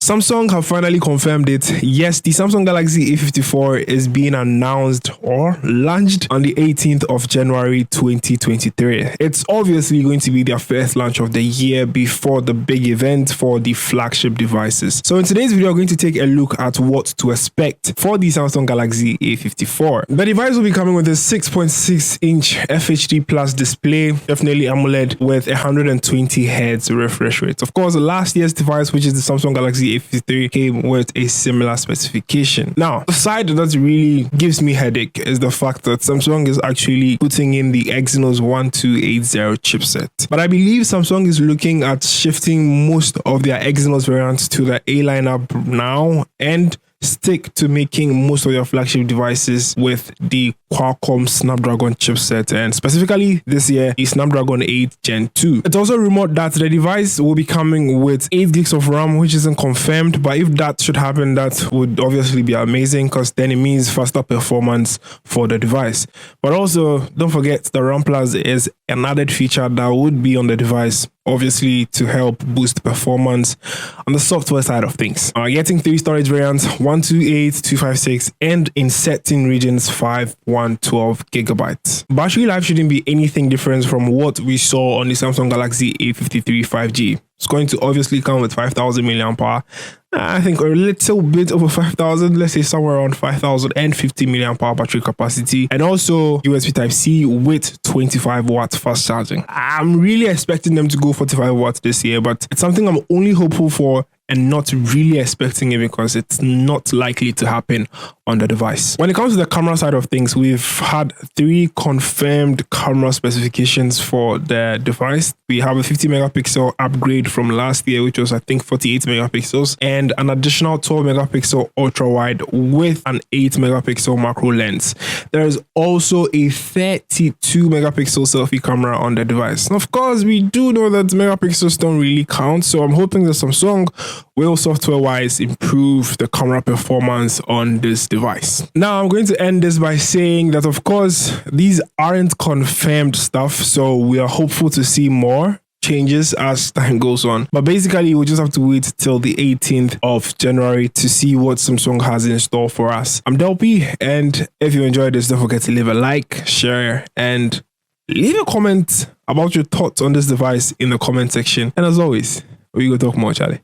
Samsung have finally confirmed it. Yes, the Samsung Galaxy A54 is being announced or launched on the 18th of January 2023. It's obviously going to be their first launch of the year before the big event for the flagship devices. So in today's video, we're going to take a look at what to expect for the Samsung Galaxy A54. The device will be coming with a 6.6-inch FHD Plus display, definitely AMOLED with 120 Hz refresh rate. Of course, last year's device, which is the Samsung Galaxy A53, came with a similar specification. Now, the side that really gives me headache is the fact that Samsung is actually putting in the Exynos 1280 chipset. But I believe Samsung is looking at shifting most of their Exynos variants to the A lineup now and stick to making most of your flagship devices with the Qualcomm Snapdragon chipset, and specifically this year the Snapdragon 8 Gen 2. It's also rumored that the device will be coming with 8 gigs of RAM, which isn't confirmed, but if that should happen, that would obviously be amazing because then it means faster performance for the device. But also don't forget the RAM Plus is an added feature that would be on the device, obviously to help boost performance on the software side of things. Getting 3 storage variants, 128, 256, and in certain regions 112 gigabytes. Battery life shouldn't be anything different from what we saw on the Samsung Galaxy A53 5G. It's going to obviously come with 5000 mAh. I think a little bit over 5000, let's say somewhere around 5050 mAh battery capacity, and also USB Type-C with 25 watts fast charging. I'm really expecting them to go 45 watts this year, but it's something I'm only hopeful for and not really expecting it because it's not likely to happen on the device. When it comes to the camera side of things, we've had 3 confirmed camera specifications for the device. We have a 50 megapixel upgrade from last year, which was I think 48 megapixels, and an additional 12 megapixel ultra wide with an 8 megapixel macro lens. There is also a 32 megapixel selfie camera on the device. And of course, we do know that megapixels don't really count, so I'm hoping that Samsung will software-wise improve the camera performance on this device. Now, I'm going to end this by saying that, of course, these aren't confirmed stuff, so we are hopeful to see more changes as time goes on. But basically, we'll just have to wait till the 18th of January to see what Samsung has in store for us. I'm DELPPY, and if you enjoyed this, don't forget to leave a like, share, and leave a comment about your thoughts on this device in the comment section. And as always, we go talk more, Charlie.